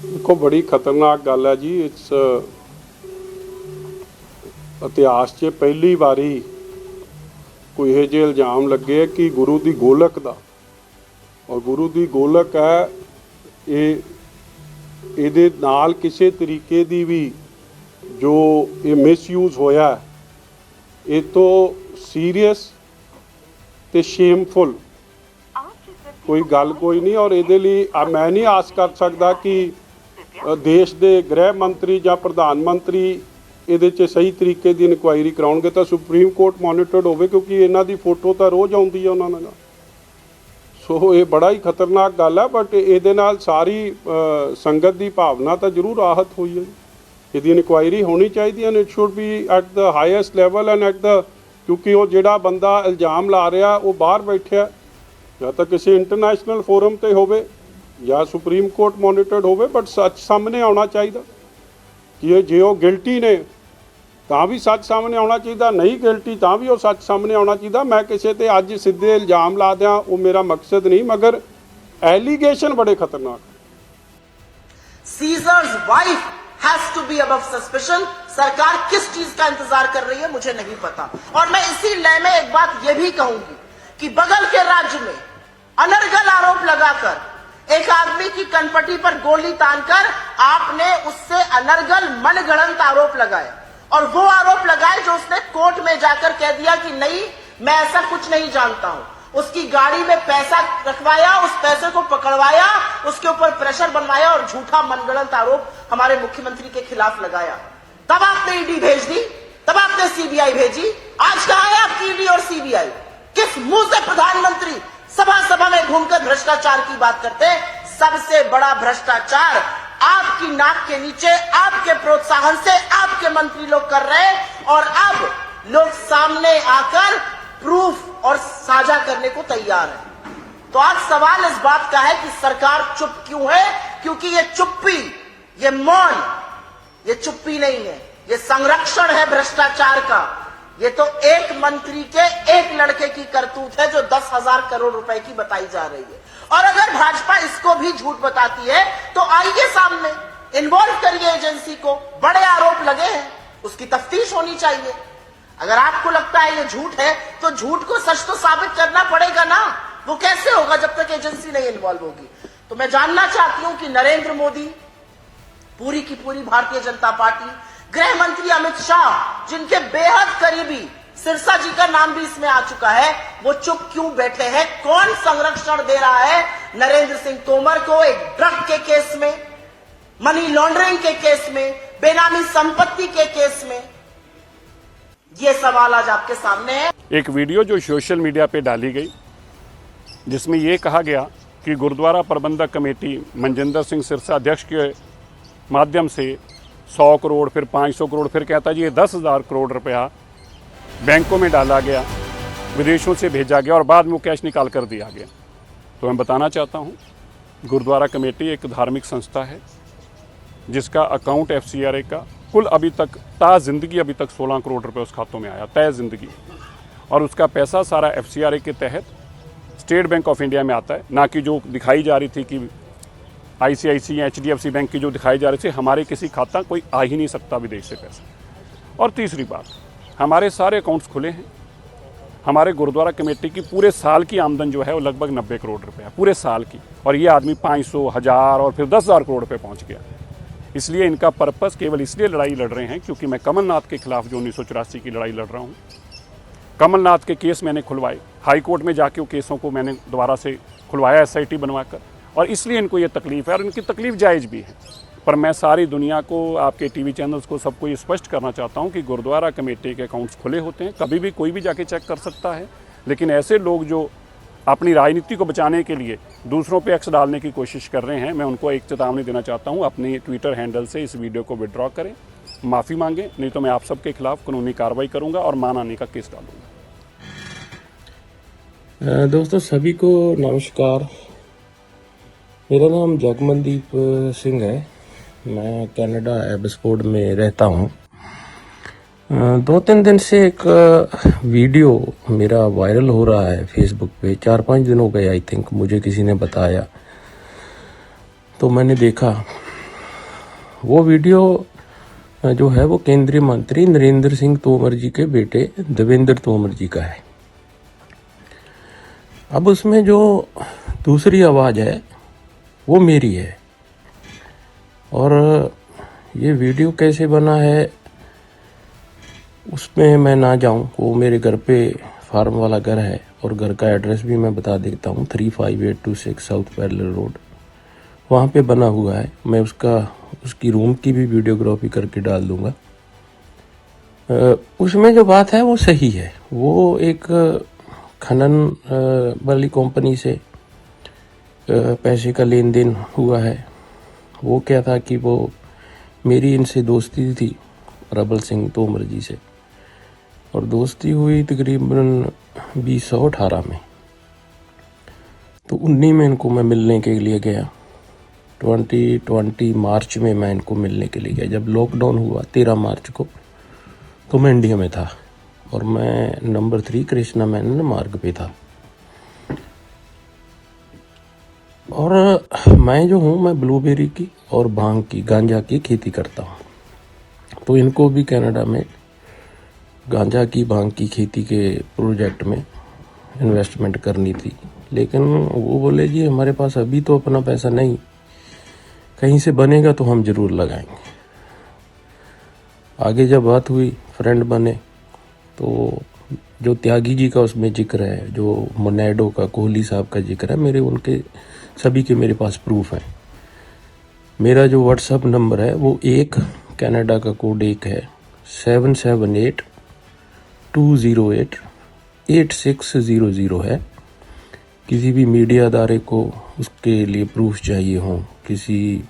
देखो बड़ी खतरनाक गल है जी। इस इतिहास 'ਚ पहली वारी कोई ਇਹੋ ਜਿਹੇ इल्जाम लगे कि गुरु की गोलक का, और गुरु की गोलक है ये नाल किसी तरीके की भी जो ये मिसयूज होया ये तो सीरीयस ते शेमफुल कोई गल कोई नहीं। और ये मैं नहीं आस कर सकता कि देश के गृह मंत्री या प्रधानमंत्री ये सही तरीके की इनकुआयरी कराउणगे तो सुप्रीम कोर्ट मॉनिटर्ड होवे, क्योंकि इन्हां दी फोटो तो रोज़ आउंदी है उन्हां नाल। सो ये बड़ा ही खतरनाक गल है, बट ये नाल सारी संगत की भावना तो जरूर आहत हुई है। इसकी इनकुआयरी होनी चाहिए and it should be at the highest level and at the, क्योंकि वो जिहड़ा बंदा इल्जाम ला रहा वो बाहर बैठा या तो किसी इंटरनेशनल फोरम पर होवे या सुप्रीम कोर्ट मॉनिटर्ड होवे, बट सच सामने आना चाहिए कि जे वो गिल्टी ने ਤਾਂ भी सच सामने आना चाहिए, नहीं गिल्टी ਤਾਂ भी वो सच सामने आना चाहिए। मैं किसी ते अज सीधे इल्जाम ला दियां वो मेरा मकसद नहीं, मगर एलिगेशन बड़े खतरनाक है। Caesar's wife has to be above suspicion. सरकार किस चीज का इंतजार कर रही है मुझे नहीं पता। और मैं इसी लय में एक बात यह भी कहूंगी कि बगल के राज्य में अनर्गल आरोप लगाकर एक आदमी की कनपटी पर गोली तानकर आपने उससे अनर्गल मनगढ़ंत आरोप लगाए, और वो आरोप लगाए जो उसने कोर्ट में जाकर कह दिया कि नहीं मैं ऐसा कुछ नहीं जानता हूं। उसकी गाड़ी में पैसा रखवाया, उस पैसे को पकड़वाया, उसके ऊपर प्रेशर बनवाया और झूठा मनगढ़ंत आरोप हमारे मुख्यमंत्री के खिलाफ लगाया। तब आपने ईडी भेज दी, तब आपने सीबीआई भेजी। आज कहां है आपकी ईडी और सीबीआई? किस मुंह से प्रधानमंत्री सभा सभा में घूमकर भ्रष्टाचार की बात करते हैं? सबसे बड़ा भ्रष्टाचार आपकी नाक के नीचे, आपके प्रोत्साहन से आपके मंत्री लोग कर रहे हैं, और अब लोग सामने आकर प्रूफ और साझा करने को तैयार है। तो आज सवाल इस बात का है कि सरकार चुप क्यों है? क्योंकि ये चुप्पी, ये मौन, ये चुप्पी नहीं है, ये संरक्षण है भ्रष्टाचार का। ये तो एक मंत्री के एक लड़के की करतूत है जो 10,000 करोड़ रुपए की बताई जा रही है। और अगर भाजपा इसको भी झूठ बताती है तो आइए सामने, इन्वॉल्व करिए एजेंसी को। बड़े आरोप लगे हैं, उसकी तफ्तीश होनी चाहिए। अगर आपको लगता है ये झूठ है तो झूठ को सच तो साबित करना पड़ेगा ना। वो कैसे होगा जब तक एजेंसी नहीं इन्वॉल्व होगी? तो मैं जानना चाहती हूं कि नरेंद्र मोदी, पूरी की पूरी भारतीय जनता पार्टी, गृह मंत्री अमित शाह, जिनके बेहद करीबी सिरसा जी का नाम भी इसमें आ चुका है, वो चुप क्यों बैठे हैं? कौन संरक्षण दे रहा है नरेंद्र सिंह तोमर को एक ड्रग के केस में, मनी लॉन्ड्रिंग के केस में, बेनामी संपत्ति के केस में? ये सवाल आज आपके सामने है। एक वीडियो जो सोशल मीडिया पे डाली गई जिसमें यह कहा गया कि गुरुद्वारा प्रबंधक कमेटी मनजिंदर सिंह सिरसा अध्यक्ष के माध्यम से 100 करोड़, फिर 500 करोड़, फिर कहता जी ये 10,000 करोड़ रुपया बैंकों में डाला गया, विदेशों से भेजा गया और बाद में वो कैश निकाल कर दिया गया। तो मैं बताना चाहता हूँ, गुरुद्वारा कमेटी एक धार्मिक संस्था है जिसका अकाउंट FCRA का कुल अभी तक ज़िंदगी अभी तक 16 करोड़ रुपए उस खातों में आया, तय ज़िंदगी, और उसका पैसा सारा FCRA के तहत स्टेट बैंक ऑफ इंडिया में आता है, ना कि जो दिखाई जा रही थी कि ICICI या HDFC बैंक की जो दिखाई जा रही थी। हमारे किसी खाता कोई आ ही नहीं सकता विदेश से पैसा। और तीसरी बात, हमारे सारे अकाउंट्स खुले हैं। हमारे गुरुद्वारा कमेटी की पूरे साल की आमदन जो है वो लगभग 90 करोड़ रुपए है, पूरे साल की, और ये आदमी 500, 1000 और फिर 10,000 करोड़ रुपए पहुंच गया। इसलिए इनका पर्पस केवल इसलिए लड़ाई लड़ रहे हैं क्योंकि मैं कमलनाथ के खिलाफ जो 1984 की लड़ाई लड़ रहा हूँ, कमलनाथ के केस मैंने खुलवाए, हाई कोर्ट में जाके वो केसों को मैंने दोबारा से खुलवाया SIT बनवाकर, और इसलिए इनको ये तकलीफ़ है और इनकी तकलीफ़ जायज़ भी है। पर मैं सारी दुनिया को, आपके टीवी चैनल्स को, सबको ये स्पष्ट करना चाहता हूँ कि गुरुद्वारा कमेटी के अकाउंट्स खुले होते हैं, कभी भी कोई भी जाके चेक कर सकता है। लेकिन ऐसे लोग जो अपनी राजनीति को बचाने के लिए दूसरों पे एक्स डालने की कोशिश कर रहे हैं, मैं उनको एक चेतावनी देना चाहता हूँ, अपने ट्विटर हैंडल से इस वीडियो को विड्रॉ करें, माफ़ी मांगें, नहीं तो मैं आप सबके खिलाफ कानूनी कार्रवाई करूँगा और मान आने का केस डालूंगा। दोस्तों सभी को नमस्कार। मेरा नाम जगमनदीप सिंह है, मैं कनाडा एब्सफोर्ड में रहता हूँ। 2-3 दिन से एक वीडियो मेरा वायरल हो रहा है फेसबुक पे, 4-5 दिन हो गए आई थिंक, मुझे किसी ने बताया तो मैंने देखा। वो वीडियो जो है वो केंद्रीय मंत्री नरेंद्र सिंह तोमर जी के बेटे देवेंद्र तोमर जी का है। अब उसमें जो दूसरी आवाज़ है वो मेरी है, और ये वीडियो कैसे बना है उसमें मैं ना जाऊं। वो मेरे घर पे फार्म वाला घर है, और घर का एड्रेस भी मैं बता देता हूँ, 35826 साउथ पैरेलल रोड, वहाँ पे बना हुआ है। मैं उसकी रूम की भी वीडियोग्राफी करके डाल दूंगा। उसमें जो बात है वो सही है। वो एक खनन वाली कंपनी से पैसे का लेन देन हुआ है। वो क्या था कि वो मेरी इनसे दोस्ती थी, प्रबल सिंह तोमर जी से, और दोस्ती हुई तकरीबन 2018 में। तो 19 में इनको मैं मिलने के लिए गया। 2020 मार्च में मैं इनको मिलने के लिए गया। जब लॉकडाउन हुआ 13 मार्च को, तो मैं इंडिया में था, और मैं नंबर 3 कृष्णा मेनन मार्ग पे था। और मैं जो हूँ, मैं ब्लूबेरी की और भांग की, गांजा की खेती करता हूँ। तो इनको भी कनाडा में गांजा की, भांग की खेती के प्रोजेक्ट में इन्वेस्टमेंट करनी थी, लेकिन वो बोले जी हमारे पास अभी तो अपना पैसा नहीं, कहीं से बनेगा तो हम जरूर लगाएंगे। आगे जब बात हुई, फ्रेंड बने, तो जो त्यागी जी का उसमें जिक्र है, जो मोनेडो का कोहली साहब का जिक्र है, मेरे उनके सभी के मेरे पास प्रूफ है। मेरा जो व्हाट्सएप नंबर है वो कनाडा का कोड 1 है, 7782088600 है। किसी भी मीडिया अदारे को उसके लिए प्रूफ चाहिए हो, किसी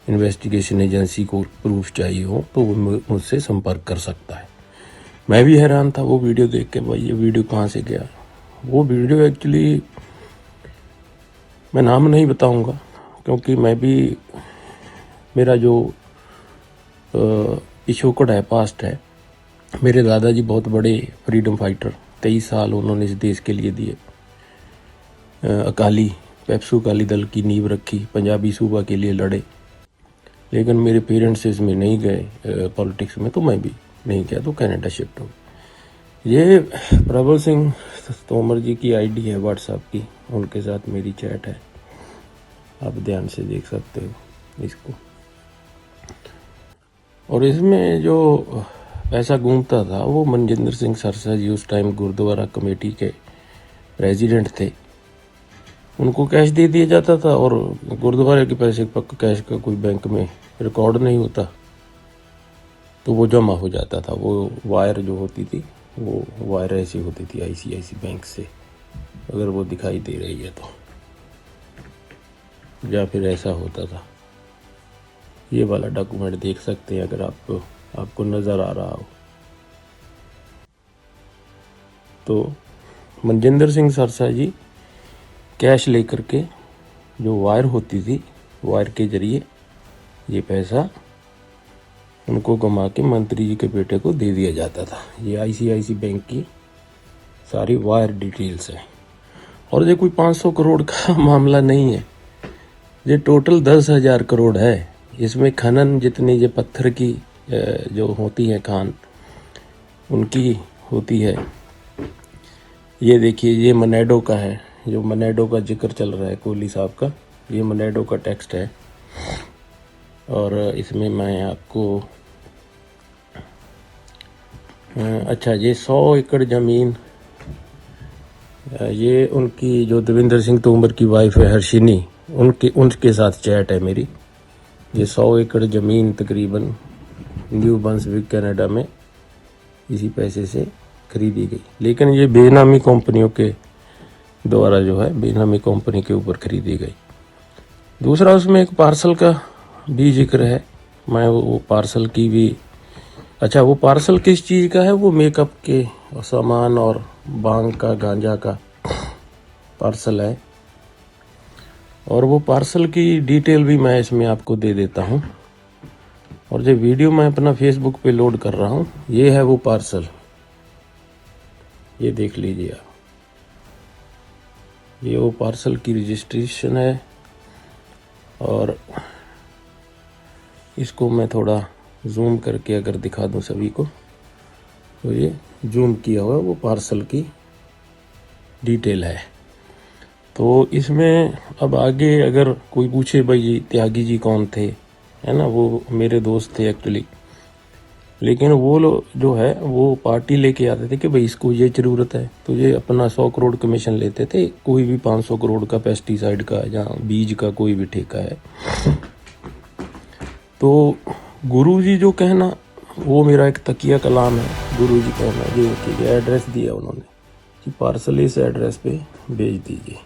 इन्वेस्टिगेशन एजेंसी को प्रूफ चाहिए हो, तो वो मुझसे संपर्क कर सकता है। मैं भी हैरान था वो वीडियो देख के, भाई ये वीडियो कहाँ से गया। वो वीडियो एक्चुअली मैं नाम नहीं बताऊंगा, क्योंकि मेरा जो पिछोकड़ है, पास्ट है। मेरे दादाजी बहुत बड़े फ्रीडम फाइटर, 23 साल उन्होंने इस देश के लिए दिए। पेप्सू अकाली दल की नींव रखी, पंजाबी सूबा के लिए लड़े, लेकिन मेरे पेरेंट्स इसमें नहीं गए पॉलिटिक्स में, तो मैं भी नहीं गया, तो कनाडा शिफ्ट हो। ये प्रबल सिंह तोमर जी की आईडी है व्हाट्सएप की, उनके साथ मेरी चैट है, आप ध्यान से देख सकते हो इसको। और इसमें जो पैसा घूमता था वो मनजिंदर सिंह सरसा जी उस टाइम गुरुद्वारा कमेटी के प्रेसिडेंट थे, उनको कैश दे दिया जाता था, और गुरुद्वारे के पैसे पक्का कैश का कोई बैंक में रिकॉर्ड नहीं होता, तो वो जमा हो जाता था। वो वायर जो होती थी, वो वायर ऐसी होती थी आईसीआईसी बैंक से, अगर वो दिखाई दे रही है तो, या फिर ऐसा होता था। ये वाला डॉक्यूमेंट देख सकते हैं अगर आपको नज़र आ रहा हो तो। मनजिंदर सिंह सरसा जी कैश लेकर के, जो वायर होती थी, वायर के जरिए ये पैसा उनको घुमा के मंत्री जी के बेटे को दे दिया जाता था। ये आईसीआईसी बैंक की सारी वायर डिटेल्स है। और ये कोई 500 करोड़ का मामला नहीं है, ये टोटल 10,000 करोड़ है। इसमें खनन जितनी ये पत्थर की जो होती है खान, उनकी होती है। ये देखिए, ये मोनेडो का है, जो मोनेडो का जिक्र चल रहा है कोहली साहब का, ये मोनेडो का टेक्स्ट है। और इसमें मैं आपको अच्छा, ये 100 एकड़ ज़मीन, ये उनकी जो देवेंद्र सिंह तोमर की वाइफ है हर्षिनी, उनके साथ चैट है मेरी। ये 100 एकड़ ज़मीन तकरीबन न्यू बंसविक कनाडा में इसी पैसे से खरीदी गई, लेकिन ये बेनामी कंपनियों के द्वारा जो है, बेनामी कंपनी के ऊपर खरीदी गई। दूसरा, उसमें एक पार्सल का भी जिक्र है। मैं वो पार्सल की भी, अच्छा वो पार्सल किस चीज़ का है, वो मेकअप के सामान और भांग का, गांजा का पार्सल है। और वो पार्सल की डिटेल भी मैं इसमें आपको दे देता हूँ। और जो वीडियो मैं अपना फेसबुक पे लोड कर रहा हूँ, ये है वो पार्सल, ये देख लीजिए आप। ये वो पार्सल की रजिस्ट्रेशन है, और इसको मैं थोड़ा जूम करके अगर दिखा दूं सभी को, तो ये जूम किया हुआ वो पार्सल की डिटेल है। तो इसमें अब आगे अगर कोई पूछे भाई जी त्यागी जी कौन थे, है ना, वो मेरे दोस्त थे एक्चुअली, लेकिन वो जो है वो पार्टी लेके आते थे कि भाई इसको ये ज़रूरत है, तो ये अपना 100 करोड़ कमीशन लेते थे, कोई भी 500 करोड़ का पेस्टिसाइड का या बीज का कोई भी ठेका है। तो गुरुजी जो कहना वो मेरा एक तकिया कलाम है। गुरुजी कहना जी कि एड्रेस दिया उन्होंने कि पार्सल इस एड्रेस पे भेज दीजिए,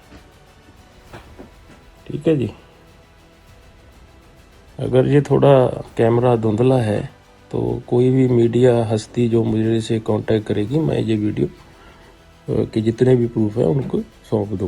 ठीक है जी। अगर ये थोड़ा कैमरा धुंधला है तो कोई भी मीडिया हस्ती जो मुझे से कांटेक्ट करेगी, मैं ये वीडियो के जितने भी प्रूफ है उनको सौंप दूँ।